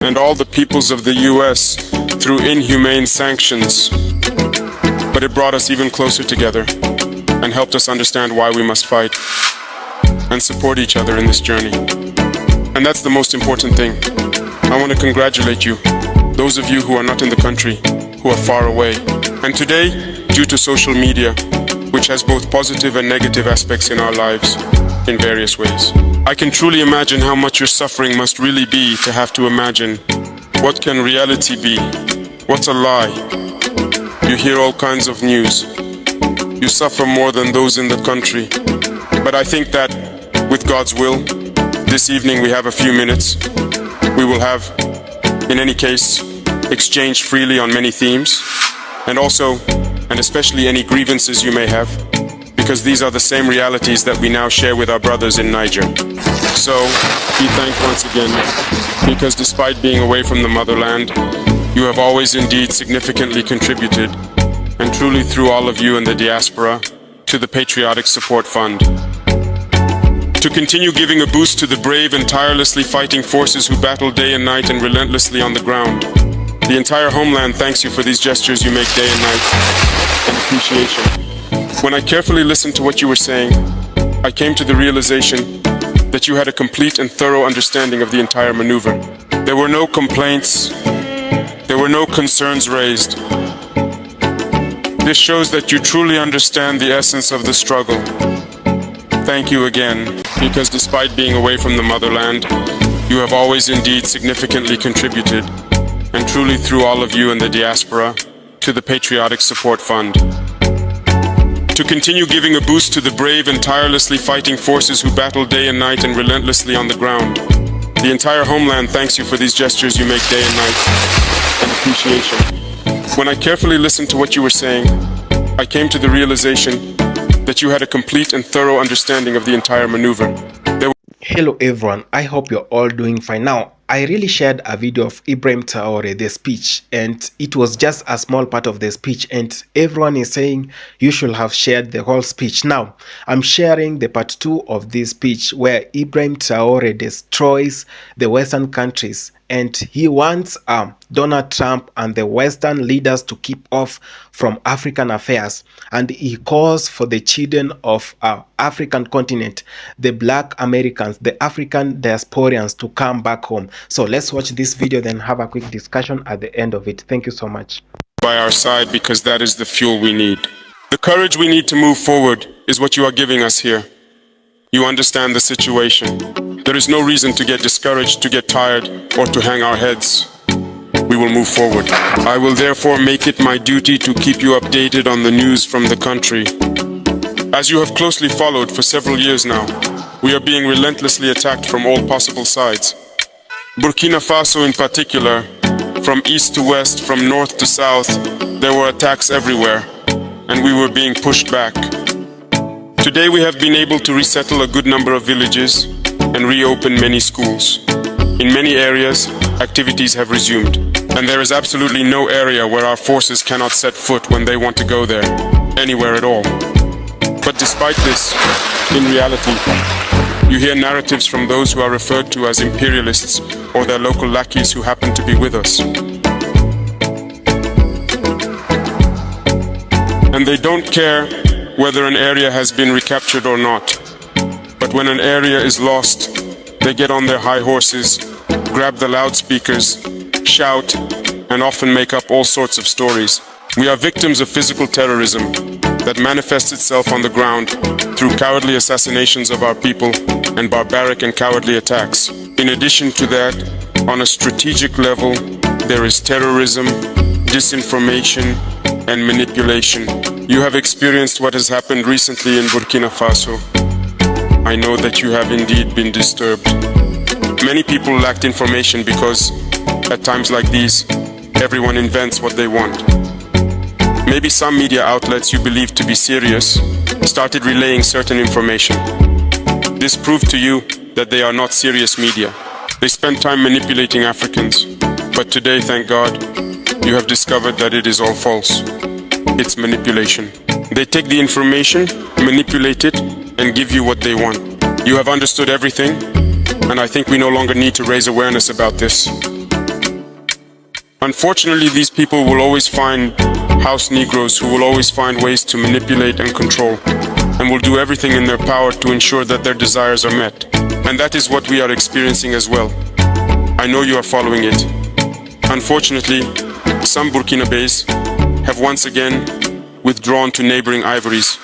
and all the peoples of the US through inhumane sanctions. But it brought us even closer together and helped us understand why we must fight and support each other in this journey. And that's the most important thing. I want to congratulate you, those of you who are not in the country, who are far away. And today, due to social media, which has both positive and negative aspects in our lives in various ways, I can truly imagine how much your suffering must really be to have to imagine what can reality be, what's a lie. You hear all kinds of news. You suffer more than those in the country. But I think that with God's will, this evening we have a few minutes. We will have, in any case, exchange freely on many themes, and also, and especially any grievances you may have, because these are the same realities that we now share with our brothers in Niger. So, be thanked once again, because despite being away from the motherland, you have always indeed significantly contributed, and truly through all of you in the diaspora, to the Patriotic Support Fund. To continue giving a boost to the brave and tirelessly fighting forces who battle day and night and relentlessly on the ground. The entire homeland thanks you for these gestures you make day and night, and appreciation. When I carefully listened to what you were saying, I came to the realization that you had a complete and thorough understanding of the entire maneuver. There were no complaints, there were no concerns raised. This shows that you truly understand the essence of the struggle. Thank you again, because despite being away from the motherland, you have always indeed significantly contributed, and truly through all of you in the diaspora, to the Patriotic Support Fund. To continue giving a boost to the brave and tirelessly fighting forces who battle day and night and relentlessly on the ground. The entire homeland thanks you for these gestures you make day and night, and appreciation. When I carefully listened to what you were saying, I came to the realization that you had a complete and thorough understanding of the entire maneuver. Hello everyone, I hope you're all doing fine. Now, I really shared a video of Ibrahim Traore, the speech, and it was just a small part of the speech, and everyone is saying you should have shared the whole speech. Now, I'm sharing the part 2 of this speech where Ibrahim Traore destroys the Western countries, and he wants Donald Trump and the Western leaders to keep off from African affairs, and he calls for the children of our African continent, the Black Americans, the African diasporans, to come back home. So let's watch this video, then have a quick discussion at the end of it. Thank you so much. By our side, because that is the fuel we need. The courage we need to move forward is what you are giving us here. You understand the situation. There is no reason to get discouraged, to get tired, or to hang our heads. We will move forward. I will therefore make it my duty to keep you updated on the news from the country. As you have closely followed for several years now, we are being relentlessly attacked from all possible sides. Burkina Faso in particular, from east to west, from north to south, there were attacks everywhere, and we were being pushed back. Today we have been able to resettle a good number of villages and reopen many schools. In many areas, activities have resumed, and there is absolutely no area where our forces cannot set foot when they want to go there, anywhere at all. But despite this, in reality, you hear narratives from those who are referred to as imperialists or their local lackeys who happen to be with us. And they don't care whether an area has been recaptured or not. But when an area is lost, they get on their high horses, grab the loudspeakers, shout, and often make up all sorts of stories. We are victims of physical terrorism that manifests itself on the ground through cowardly assassinations of our people and barbaric and cowardly attacks. In addition to that, on a strategic level, there is terrorism, disinformation, and manipulation. You have experienced what has happened recently in Burkina Faso. I know that you have indeed been disturbed. Many people lacked information because, at times like these, everyone invents what they want. Maybe some media outlets you believe to be serious started relaying certain information. This proved to you that they are not serious media. They spend time manipulating Africans. But today, thank God, you have discovered that it is all false. It's manipulation. They take the information, manipulate it, and give you what they want. You have understood everything, and I think we no longer need to raise awareness about this. Unfortunately, these people will always find house Negroes who will always find ways to manipulate and control, and will do everything in their power to ensure that their desires are met. And that is what we are experiencing as well. I know you are following it. Unfortunately, some Burkinabés have once again withdrawn to neighboring ivories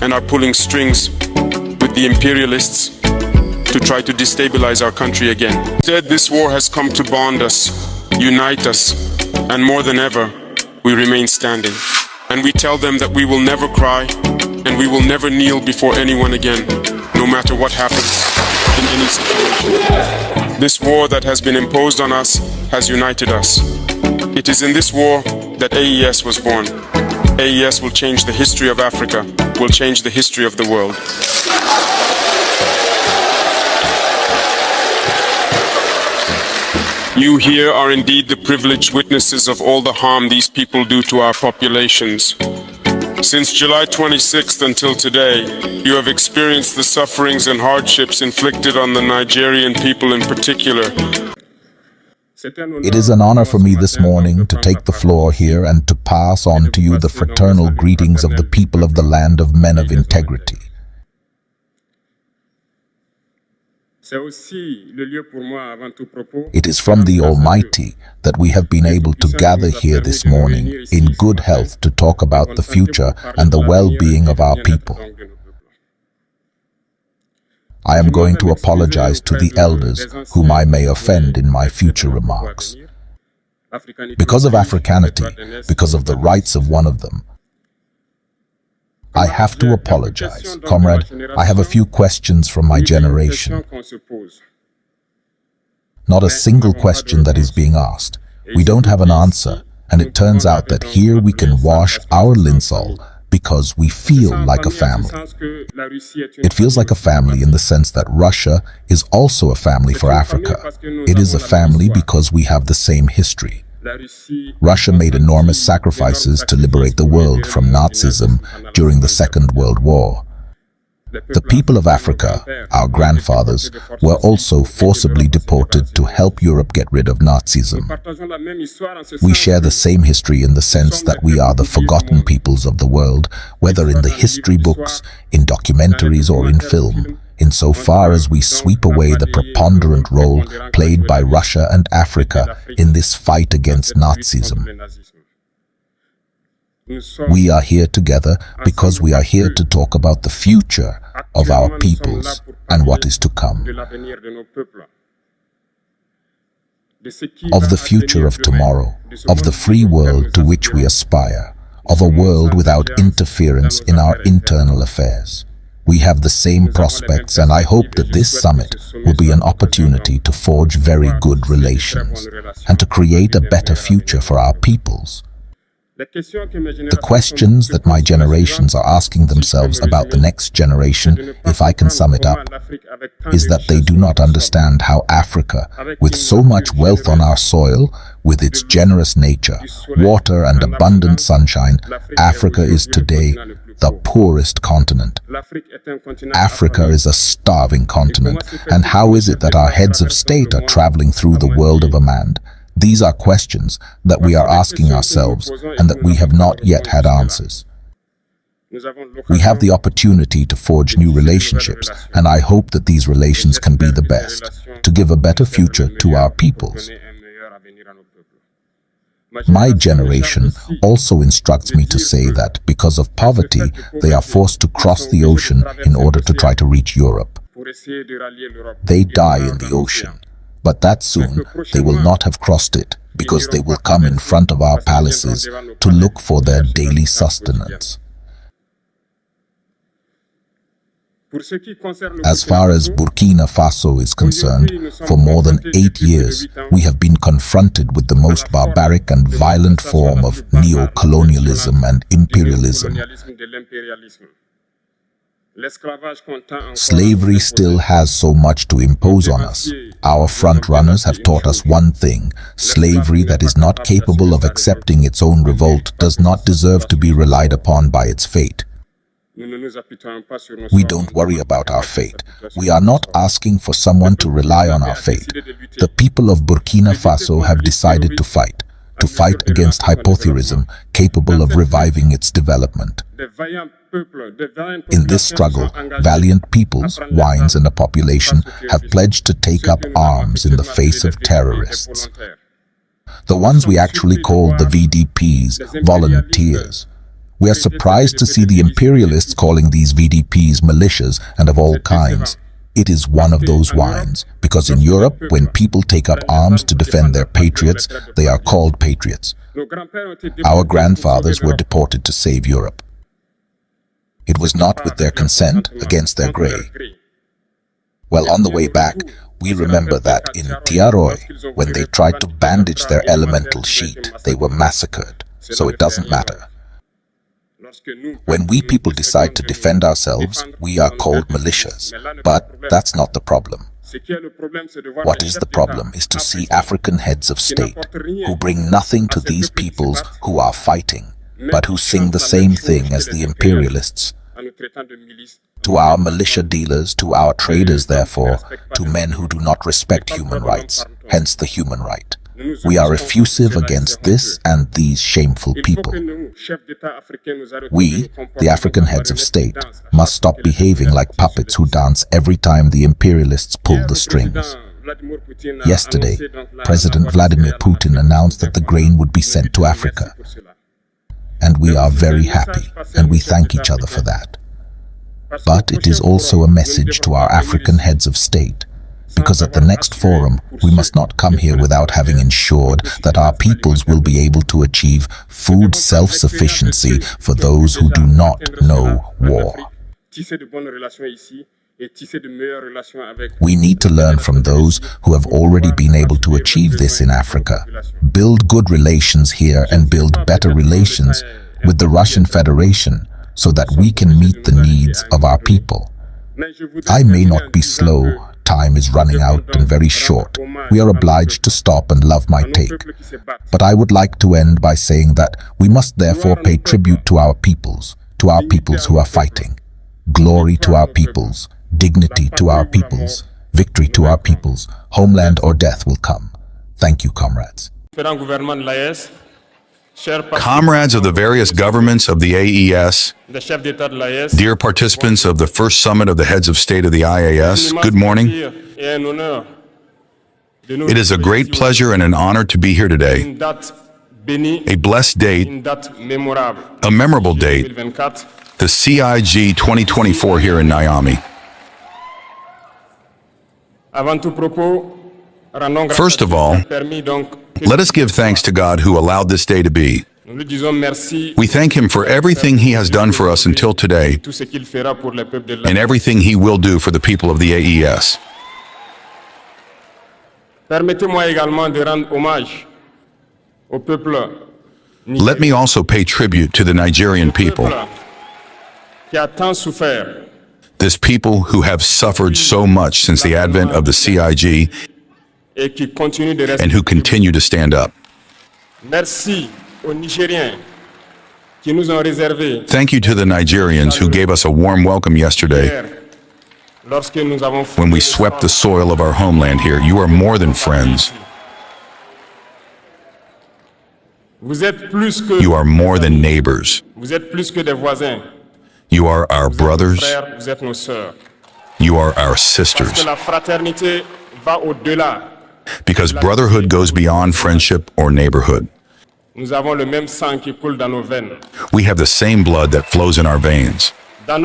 and are pulling strings with the imperialists to try to destabilize our country again. Instead, this war has come to bond us, unite us, and more than ever, we remain standing. And we tell them that we will never cry and we will never kneel before anyone again, no matter what happens in any situation. This war that has been imposed on us has united us. It is in this war that AES was born. AES will change the history of Africa, will change the history of the world. You here are indeed the privileged witnesses of all the harm these people do to our populations. Since July 26th until today, you have experienced the sufferings and hardships inflicted on the Nigerian people in particular. It is an honor for me this morning to take the floor here and to pass on to you the fraternal greetings of the people of the land of men of integrity. It is from the Almighty that we have been able to gather here this morning in good health to talk about the future and the well-being of our people. I am going to apologize to the elders whom I may offend in my future remarks. Because of Africanity, because of the rights of one of them, I have to apologize. Comrade, I have a few questions from my generation. Not a single question that is being asked. We don't have an answer, and it turns out that here we can wash our linseed because we feel like a family. It feels like a family in the sense that Russia is also a family for Africa. It is a family because we have the same history. Russia made enormous sacrifices to liberate the world from Nazism during the Second World War. The people of Africa, our grandfathers, were also forcibly deported to help Europe get rid of Nazism. We share the same history in the sense that we are the forgotten peoples of the world, whether in the history books, in documentaries, or in film, insofar as we sweep away the preponderant role played by Russia and Africa in this fight against Nazism. We are here together because we are here to talk about the future of our peoples and what is to come. Of the future of tomorrow, of the free world to which we aspire, of a world without interference in our internal affairs. We have the same prospects, and I hope that this summit will be an opportunity to forge very good relations and to create a better future for our peoples. The questions that my generations are asking themselves about the next generation, if I can sum it up, is that they do not understand how Africa, with so much wealth on our soil, with its generous nature, water and abundant sunshine, Africa is today the poorest continent. Africa is a starving continent, and how is it that our heads of state are traveling through the world of a man? These are questions that we are asking ourselves and that we have not yet had answers. We have the opportunity to forge new relationships, and I hope that these relations can be the best, to give a better future to our peoples. My generation also instructs me to say that because of poverty, they are forced to cross the ocean in order to try to reach Europe. They die in the ocean. But that soon they will not have crossed it, because they will come in front of our palaces to look for their daily sustenance. As far as Burkina Faso is concerned, for more than 8 years, we have been confronted with the most barbaric and violent form of neo-colonialism and imperialism. Slavery still has so much to impose on us. Our front runners have taught us one thing: slavery that is not capable of accepting its own revolt does not deserve to be relied upon by its fate. We don't worry about our fate. We are not asking for someone to rely on our fate. The people of Burkina Faso have decided to fight. to fight against hypothyroidism capable of reviving its development. In this struggle, valiant peoples, wines and a population have pledged to take up arms in the face of terrorists. The ones we actually call the VDPs, volunteers. We are surprised to see the imperialists calling these VDPs militias and of all kinds. It is one of those wines, because in Europe, when people take up arms to defend their patriots, they are called patriots. Our grandfathers were deported to save Europe. It was not with their consent, against their grey. Well, on the way back, we remember that in Traore, when they tried to bandage their elemental sheet, they were massacred, so it doesn't matter. When we people decide to defend ourselves, we are called militias, but that's not the problem. What is the problem is to see African heads of state who bring nothing to these peoples who are fighting, but who sing the same thing as the imperialists. To our militia dealers, to our traders, therefore, to men who do not respect human rights, hence the human right. We are effusive against this and these shameful people. We, the African heads of state, must stop behaving like puppets who dance every time the imperialists pull the strings. Yesterday, President Vladimir Putin announced that the grain would be sent to Africa. And we are very happy, and we thank each other for that. But it is also a message to our African heads of state, because at the next forum, we must not come here without having ensured that our peoples will be able to achieve food self-sufficiency for those who do not know war. We need to learn from those who have already been able to achieve this in Africa, build good relations here and build better relations with the Russian Federation so that we can meet the needs of our people. I may not be slow. Time is running out and very short. We are obliged to stop and love my take. But I would like to end by saying that we must therefore pay tribute to our peoples who are fighting. Glory to our peoples, dignity to our peoples, victory to our peoples, homeland or death will come. Thank you, comrades. Comrades of the various governments of the AES, dear participants of the first summit of the heads of state of the IAS, good morning. It is a great pleasure and an honor to be here today. A blessed date, a memorable date, the CIG 2024 here in Niamey. First of all, let us give thanks to God who allowed this day to be. We thank Him for everything He has done for us until today and everything He will do for the people of the AES. Let me also pay tribute to the Nigerian people. This people who have suffered so much since the advent of the CIG and who continue to stand up. Thank you to the Nigerians who gave us a warm welcome yesterday when we swept the soil of our homeland here. You are more than friends. You are more than neighbors. You are our brothers. You are our sisters. Because brotherhood goes beyond friendship or neighborhood. We have the same blood that flows in our veins. In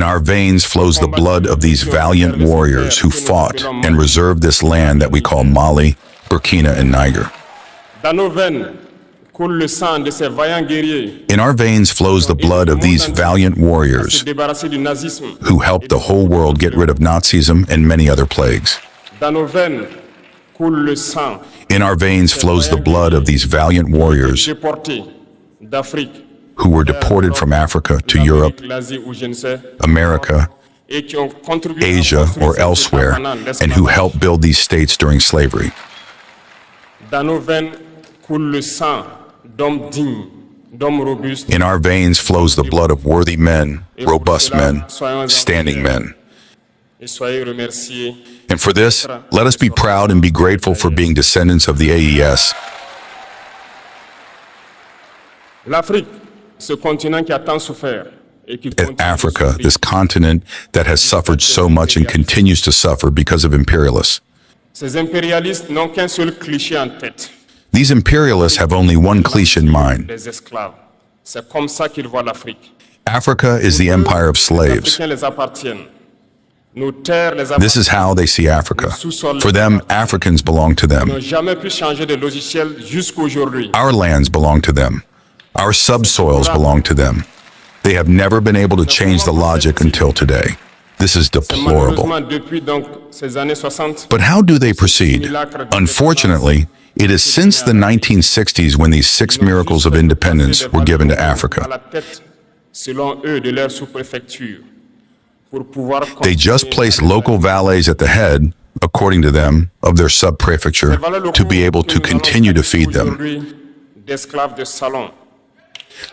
our veins flows the blood of these valiant warriors who fought and reserved this land that we call Mali, Burkina, and Niger. In our veins flows the blood of these valiant warriors who helped the whole world get rid of Nazism and many other plagues. In our veins flows the blood of these valiant warriors who were deported from Africa to Europe, America, Asia, or elsewhere, and who helped build these states during slavery. In our veins flows the blood of worthy men, robust men, standing men. And for this, let us be proud and be grateful for being descendants of the AES. L'Afrique, ce continent qui a tant souffert et qui continue de Africa, souffrir. this continent that has suffered so much and continues to suffer because of imperialists. Ces impérialistes n'ont qu'un seul cliché en tête. These imperialists have only one cliché in mind. Les esclaves. C'est comme ça qu'ils voient l'Afrique. Africa is the empire of Les slaves. Africains les appartiennent. Nos terres les This is how they see Africa. For them, Africans belong to Ils them. n'ont jamais pu changer de logiciel jusqu'aujourd'hui. Our lands belong to them. Our subsoils belong to them. They have never been able to change the logic until today. This is deplorable. Malheureusement, depuis donc ces années 60, But how do they proceed? Unfortunately, it is since the 1960s when these 6 miracles of independence were given to à Africa. la tête, selon eux, de leur sous-préfecture, pour pouvoir They just continuer placed à- local valets at the head, according to them, of their sub-prefecture to be able to continue to feed them. Aujourd'hui, d'esclaves de salon.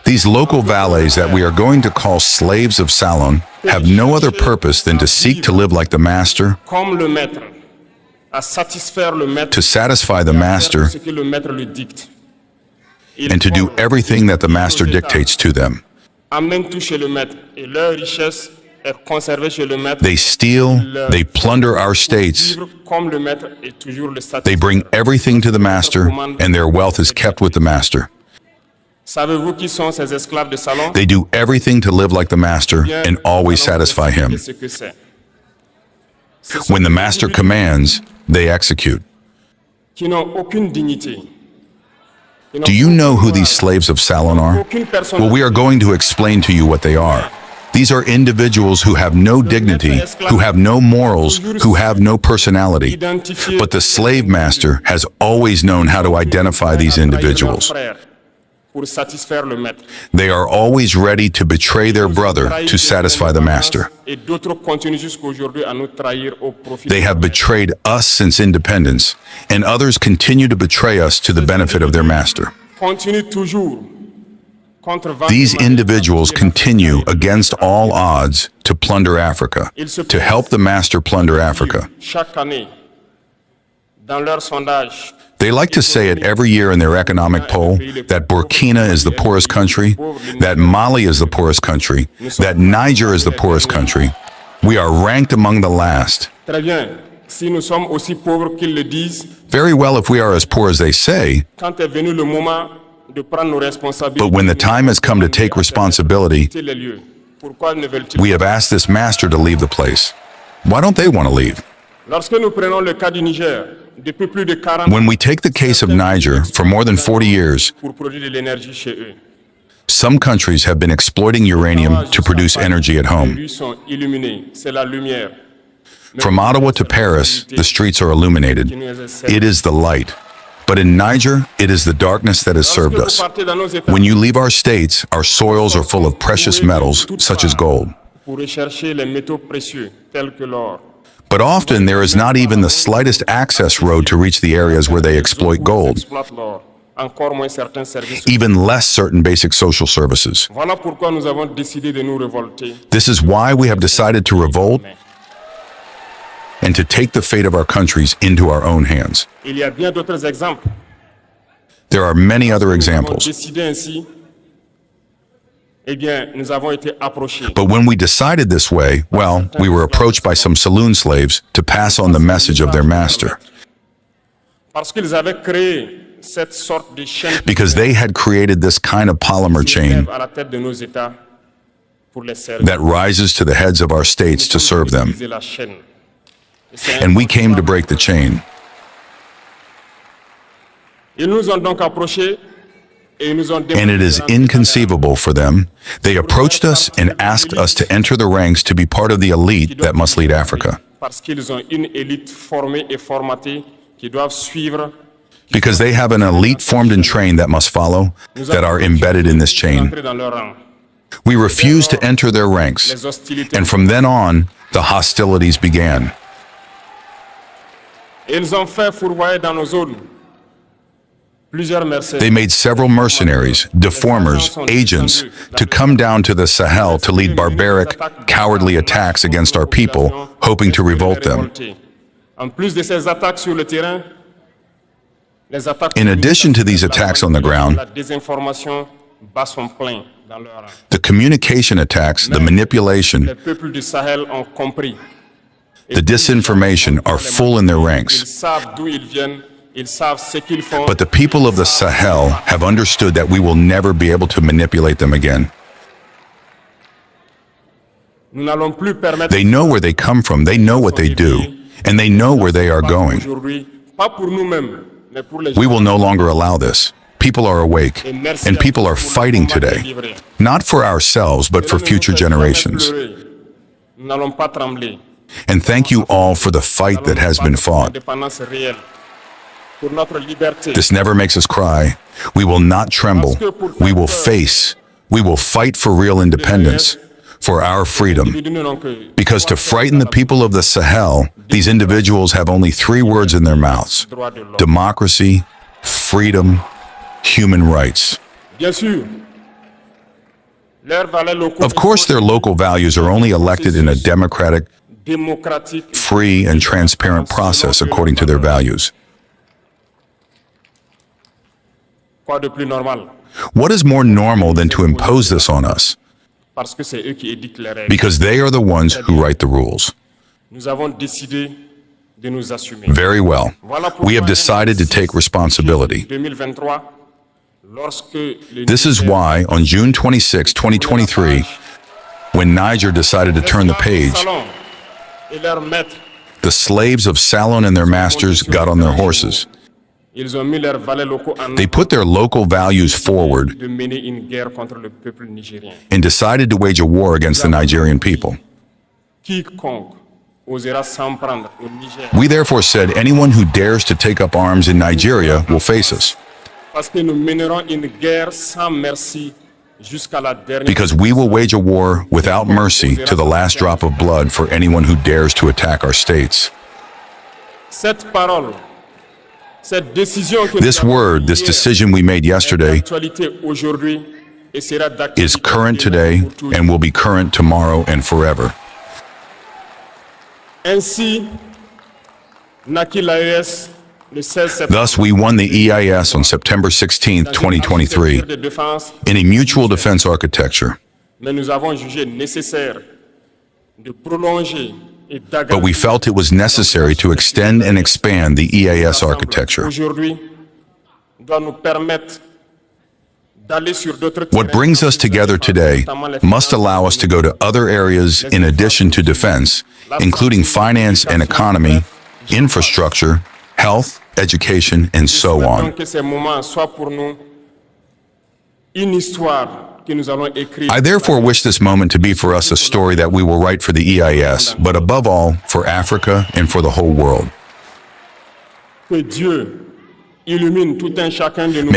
These local valets that we are going to call slaves of Salon have no other purpose than to seek to live like the master, Comme le maître, à satisfaire le maître, to satisfy the faire master, ce que le maître lui dicte. Ils and to do font everything that the tout master aux États, dictates to them. amènent tout chez le maître et leur richesse est conservée chez le maître. They steal, they plunder our states, Vivre comme le maître est toujours le statut. they bring everything to the master, and their wealth is kept with the master. Savez-vous qui sont ces esclaves de salon? They do everything to live like the master and always satisfy him. Ce que c'est. Ce sont When the des master individus commands, they execute. qui n'ont aucune dignité. Qui n'ont Do you know who aucune these slaves of Salon are? aucune personne. Well, we are going to explain to you what they are. These are individuals who have no dignity, who have no morals, who have no personality. But the slave master has always known how to identify these individuals. Pour satisfaire le maître. They are always ready to betray their brother to satisfy the master. Et d'autres continuent jusqu'aujourd'hui à nous trahir au profit. They have betrayed us since independence, and others continue to betray us to the benefit of their master. Continue toujours contre These individuals continue against all odds to plunder Africa, to help the master plunder Africa. Chaque année, dans leur sondage, They like to say it every year in their economic poll that Burkina is the poorest country, that Mali is the poorest country, that Niger is the poorest country. We are ranked among the last. très bien. Si nous sommes aussi pauvres qu'ils le disent, Very well if we are as poor as they say, quand est venu le moment de prendre nos responsabilités, but when the time has come to take responsibility, les lieux, pourquoi ne veulent-ils we have asked this master to leave the place. Why don't they want to leave? Lorsque nous prenons le cas du Niger, depuis plus de 40 When we take the case of Niger, for more than 40 years, pour produire de l'énergie chez eux. some countries have been exploiting uranium to produce energy at Les home. rues sont illuminées, c'est la lumière. From Ottawa to Paris, the streets are illuminated. It is the light. But in Niger, it is the darkness that has served Lorsque us. vous partez dans nos États, When you leave our states, our soils are full of precious metals, such as gold. pour rechercher les métaux précieux, tels que l'or. But often there is not even the slightest access road to reach the areas where they exploit gold, Exploitent l'or. Encore moins certains services. even less certain basic social services. Voilà pourquoi nous avons décidé de nous révolter. This is why we have decided to revolt and to take the fate of our countries into our own hands. Il y a bien d'autres exemples. There are many other Nous avons examples. décidé ainsi. Eh bien, nous avons été approchés. But when we decided this way, well, we were approached by some saloon slaves to pass on the message of their master, Parce qu'ils avaient créé cette sorte de chaîne because they had created this kind of polymer qui chain élève à la tête de nos États pour les servir. that rises to the heads of our states to serve them. Briser la chaîne. Et c'est And we came to break the chain. Ils nous ont donc approchés et ils nous ont And it is inconceivable for them. They approached us and asked us to enter the ranks to be part of the elite that must lead Africa, Parce qu'ils ont une élite formée et formatée qui doivent suivre. because they have an elite formed and trained that must follow, that are embedded in this chain. Entrer dans leur rang. We refused to enter their ranks, Les hostilités. and from then on, the hostilities began. Ils ont fait fourvoyer dans nos zones plusieurs mercenaires. They made several mercenaries, deformers, agents to come down to the Sahel to lead barbaric, cowardly attacks against our people hoping to revolt them. In addition to these attacks on the ground, the communication attacks, the manipulation, the disinformation are full in their ranks. But the people of the Sahel have understood that we will never be able to manipulate them again. They know where they come from, they know what they do, and they know where they are going. We will no longer allow this. People are awake, and people are fighting today, not for ourselves, but for future generations. And thank you all for the fight that has been fought. This never makes us cry. We will not tremble. We will face. We will fight for real independence, for our freedom. Because to frighten the people of the Sahel, these individuals have only 3 words in their mouths: democracy, freedom, human rights. Of course, their local values are only elected in a democratic, free, and transparent process according to their values. What is more normal than to impose this on us? Because they are the ones who write the rules. Very well. We have decided to take responsibility. This is why, on June 26, 2023, when Niger decided to turn the page, the slaves of Salon and their masters got on their horses. They put their local values forward and decided to wage a war against the Nigerian people. We therefore said anyone who dares to take up arms in Nigeria will face us. Because we will wage a war without mercy to the last drop of blood for anyone who dares to attack our states. This word, this decision we made yesterday, is current today and will be current tomorrow and forever. Thus, we won the EIS on September 16, 2023, in a mutual defense architecture. But we felt it was necessary to extend and expand the EIS architecture. What brings us together today must allow us to go to other areas in addition to defense, including finance and economy, infrastructure, health, education, and so on. I therefore wish this moment to be for us a story that we will write for the EIS, but above all, for Africa and for the whole world. May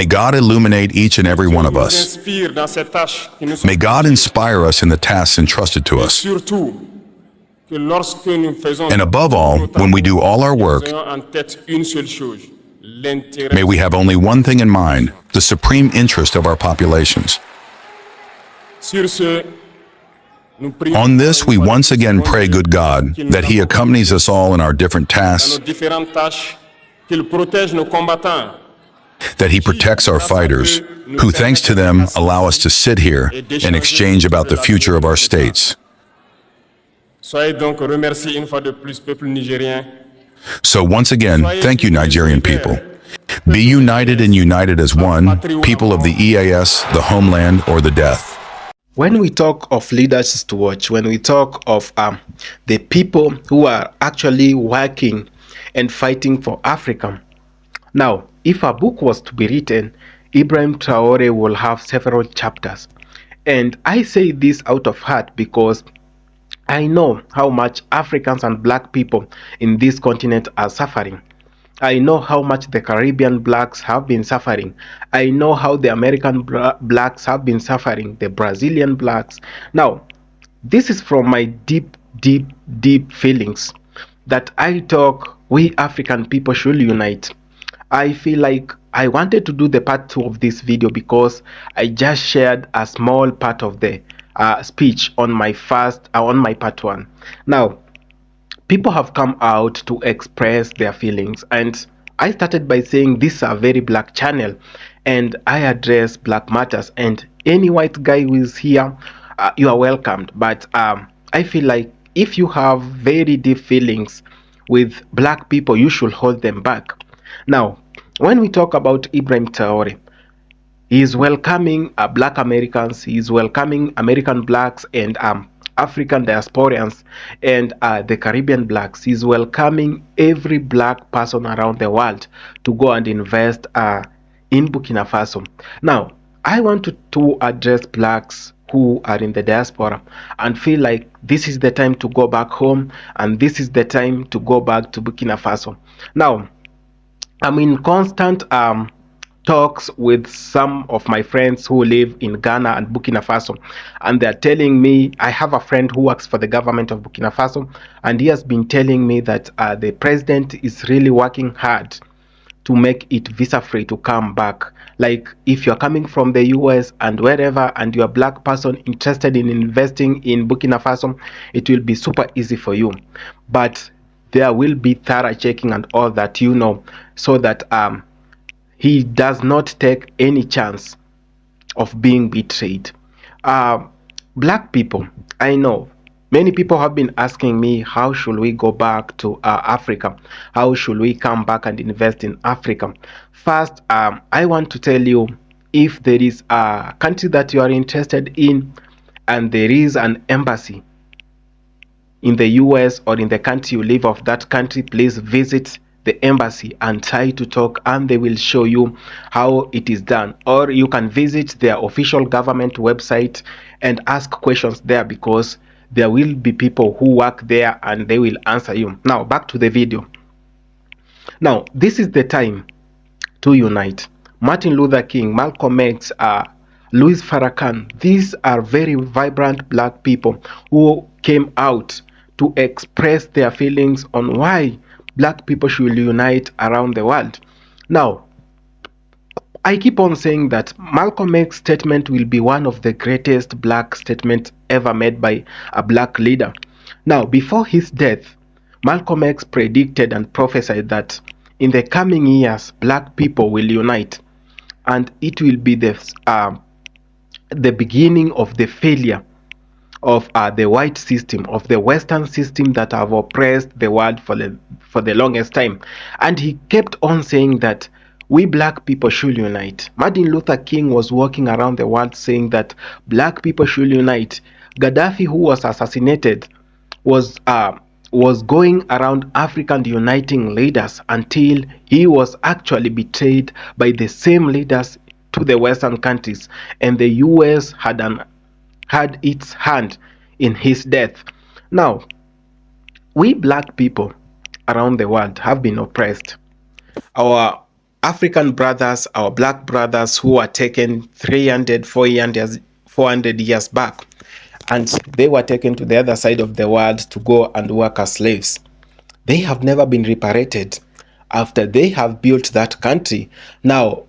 God illuminate each and every one of us. May God inspire us in the tasks entrusted to us. And above all, when we do all our work, may we have only one thing in mind: the supreme interest of our populations. On this, we once again pray good God that He accompanies us all in our different tasks, that He protects our fighters, who thanks to them allow us to sit here and exchange about the future of our states. So once again, thank you, Nigerian people. Be united and united as one, people of the EAS, the homeland, or the death. When we talk of leaders to watch, when we talk of the people who are actually working and fighting for Africa, now, if a book was to be written, Ibrahim Traore will have several chapters. And I say this out of heart because I know how much Africans and black people in this continent are suffering. I know how much the Caribbean blacks have been suffering. I know how the American blacks have been suffering, the Brazilian blacks. Now, this is from my deep, deep, deep feelings that I talk we African people should unite. I feel like I wanted to do the part 2 of this video because I just shared a small part of the speech on my part 1. Now, people have come out to express their feelings, and I started by saying this is a very black channel and I address black matters, and any white guy who is here, you are welcomed. But I feel like if you have very deep feelings with black people, you should hold them back. Now, when we talk about Ibrahim Traore, he is welcoming black Americans, he is welcoming American blacks and African diasporans and the Caribbean blacks. He's welcoming every black person around the world to go and invest in Burkina Faso. Now, I want to address blacks who are in the diaspora and feel like this is the time to go back home and this is the time to go back to Burkina Faso. Now, I'm in constant talks with some of my friends who live in Ghana and Burkina Faso, and they're telling me, I have a friend who works for the government of Burkina Faso, and he has been telling me that the president is really working hard to make it visa free to come back. Like if you're coming from the US and wherever and you're a black person interested in investing in Burkina Faso, it will be super easy for you. But there will be thorough checking and all that, so that he does not take any chance of being betrayed. Uh, Black people, I know many people have been asking me, how should we go back to Africa? How should we come back and invest in Africa? First, I want to tell you, if there is a country that you are interested in and there is an embassy in the US or in the country you live of that country, please visit the embassy and try to talk, and they will show you how it is done. Or you can visit their official government website and ask questions there, because there will be people who work there and they will answer you. Now back to the video. Now this is the time to unite. Martin Luther King, Malcolm X, Louis Farrakhan, these are very vibrant black people who came out to express their feelings on why black people should unite around the world. Now, I keep on saying that Malcolm X's statement will be one of the greatest black statements ever made by a black leader. Now, before his death, Malcolm X predicted and prophesied that in the coming years, black people will unite, and it will be the beginning of the failure of the white system, of the Western system that have oppressed the world for the longest time. And he kept on saying that we black people should unite. Martin Luther King was walking around the world saying that black people should unite. Gaddafi, who was assassinated, was going around Africa and uniting leaders, until he was actually betrayed by the same leaders to the Western countries, and the US had its hand in his death. Now, we black people around the world have been oppressed. Our African brothers, our black brothers who were taken 300, 400 years back, and they were taken to the other side of the world to go and work as slaves. They have never been reparated after they have built that country. Now,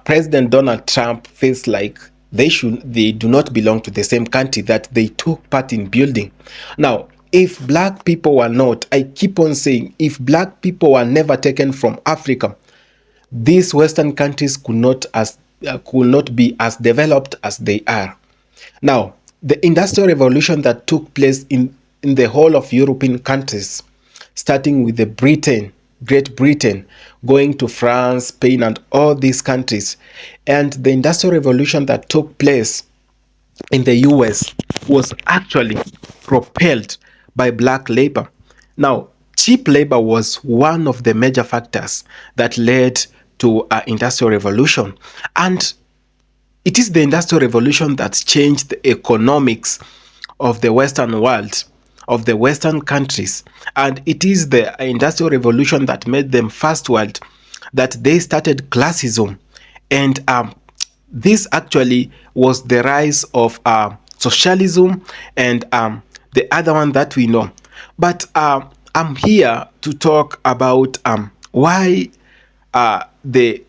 President Donald Trump feels like they do not belong to the same country that they took part in building. Now, if black people were not, I keep on saying, if black people were never taken from Africa, these Western countries could not be as developed as they are. Now, the Industrial Revolution that took place in the whole of European countries, starting with Great Britain, going to France, Spain, and all these countries, and the Industrial Revolution that took place in the US was actually propelled by black labor. Now, cheap labor was one of the major factors that led to an Industrial Revolution, and it is the Industrial Revolution that changed the economics of the Western world, of the Western countries. And it is the Industrial Revolution that made them first world, that they started classism. And this actually was the rise of socialism and the other one that we know. But I'm here to talk about why the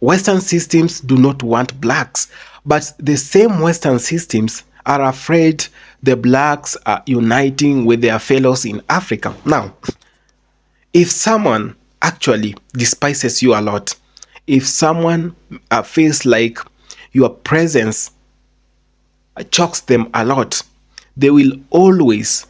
Western systems do not want blacks, but the same Western systems are afraid the blacks are uniting with their fellows in Africa. Now, if someone actually despises you a lot, if someone feels like your presence chokes them a lot, they will always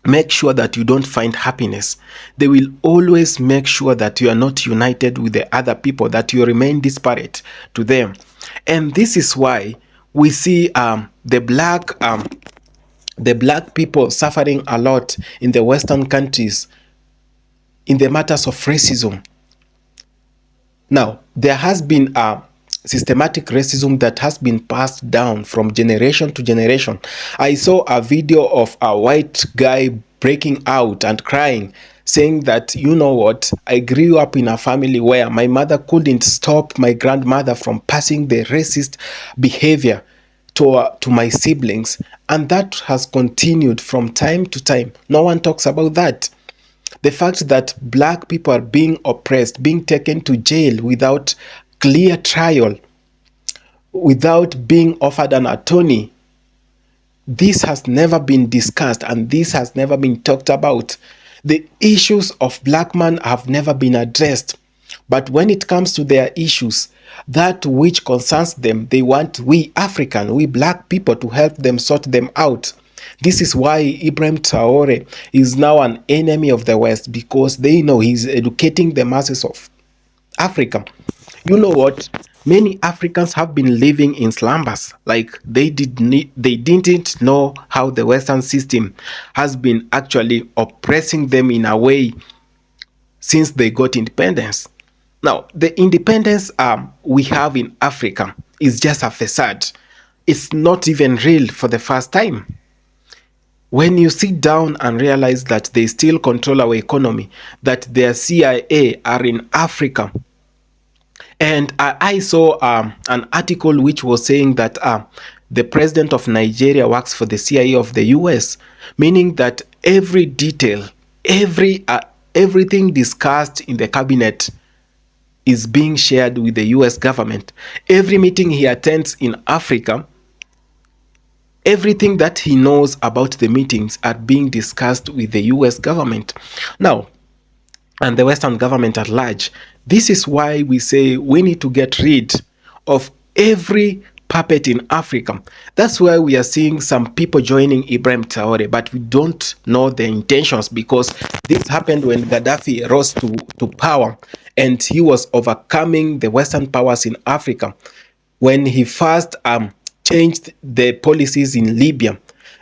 make sure that you don't find happiness. They will always make sure that you are not united with the other people, that you remain disparate to them. And this is why we see the black people suffering a lot in the Western countries in the matters of racism. Now, there has been a systematic racism that has been passed down from generation to generation. I saw a video of a white guy breaking out and crying, saying that, you know what, I grew up in a family where my mother couldn't stop my grandmother from passing the racist behavior to my siblings, and that has continued from time to time. No one talks about that. The fact that black people are being oppressed, being taken to jail without clear trial, without being offered an attorney, this has never been discussed and this has never been talked about. The issues of black men have never been addressed. But when it comes to their issues, that which concerns them, they want we we black people to help them sort them out. This is why Ibrahim Traore is now an enemy of the West, because they know he's educating the masses of Africa. You know what? Many Africans have been living in slumbers, like they didn't know how the Western system has been actually oppressing them in a way since they got independence. Now, the independence we have in Africa is just a facade. It's not even real for the first time. When you sit down and realize that they still control our economy, that their CIA are in Africa, and I saw an article which was saying that the president of Nigeria works for the CIA of the US, meaning that every detail, everything discussed in the cabinet is being shared with the US government. Every meeting he attends in Africa, everything that he knows about the meetings are being discussed with the US government. Now, and the Western government at large. This is why we say we need to get rid of every puppet in Africa. That's why we are seeing some people joining Ibrahim Traore, but we don't know their intentions, because this happened when Gaddafi rose to power and he was overcoming the Western powers in Africa. When he first changed the policies in Libya,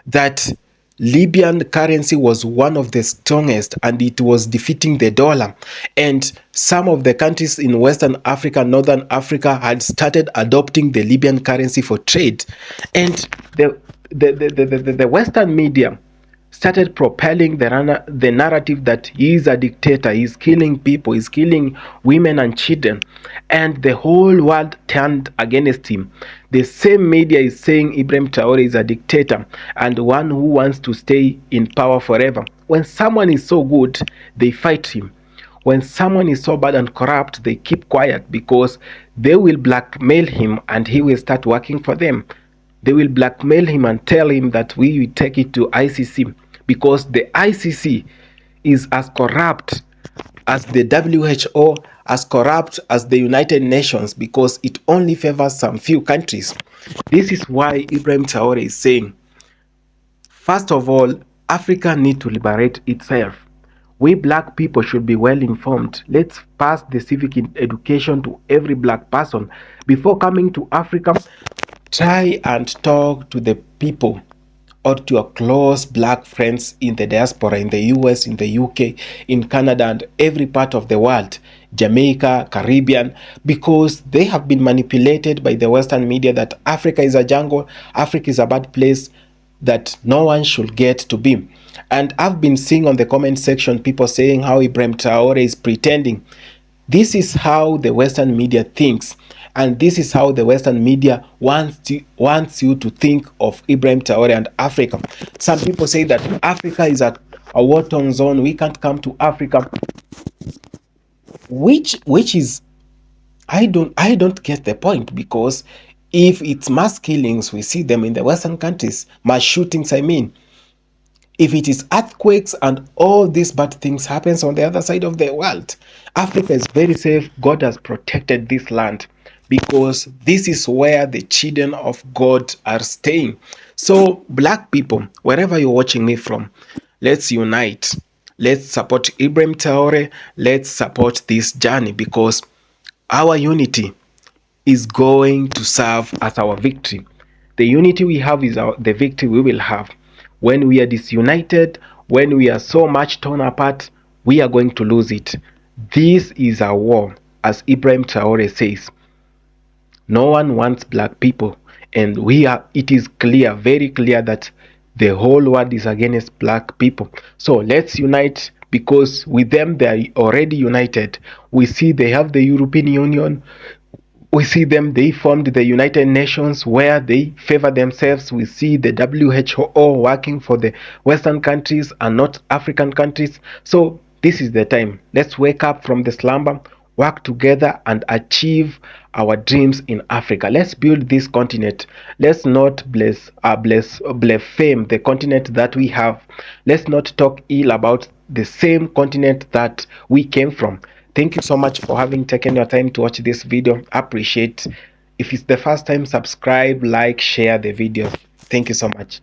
that Libyan currency was one of the strongest and it was defeating the dollar. And some of the countries in Western Africa, Northern Africa had started adopting the Libyan currency for trade. And the Western media started propelling the narrative that he is a dictator, he's killing people, he's killing women and children, and the whole world turned against him. The same media is saying Ibrahim Traore is a dictator and one who wants to stay in power forever. When someone is so good, they fight him. When someone is so bad and corrupt, they keep quiet, because they will blackmail him and he will start working for them. They will blackmail him and tell him that we will take it to ICC, because the ICC is as corrupt as the WHO, as corrupt as the United Nations, because it only favors some few countries. This is why Ibrahim Traore is saying, first of all, Africa needs to liberate itself. We black people should be well informed. Let's pass the civic education to every black person. Before coming to Africa, try and talk to the people or to your close black friends in the diaspora, in the US, in the UK, in Canada, and every part of the world, Jamaica, Caribbean, because they have been manipulated by the Western media that Africa is a jungle, Africa is a bad place, that no one should get to be. And I've been seeing on the comment section people saying how Ibrahim Traore is pretending. This is how the Western media thinks. And this is how the Western media wants you to think of Ibrahim Traore and Africa. Some people say that Africa is a war-torn zone. We can't come to Africa. Which is, I don't get the point, because If it's mass killings, we see them in the Western countries, mass shootings, I mean. If it is earthquakes and all these bad things happens on the other side of the world, Africa is very safe. God has protected this land because this is where the children of God are staying. So black people, wherever you're watching me from, let's unite. Let's support Ibrahim Traore. Let's support this journey because our unity is going to serve as our victory. The unity we have is the victory we will have. When we are disunited, when we are so much torn apart, we are going to lose it. This is a war, as Ibrahim Traore says. No one wants black people, and it is clear, very clear, that the whole world is against black people. So let's unite, because with them they are already united. We see they have the European Union. We see them, they formed the United Nations where they favor themselves. We see the WHO working for the Western countries and not African countries. So this is the time. Let's wake up from the slumber, work together and achieve our dreams in Africa. Let's build this continent. Let's not blaspheme the continent that we have. Let's not talk ill about the same continent that we came from. Thank you so much for having taken your time to watch this video. Appreciate. If it's the first time, subscribe, like, share the video. Thank you so much.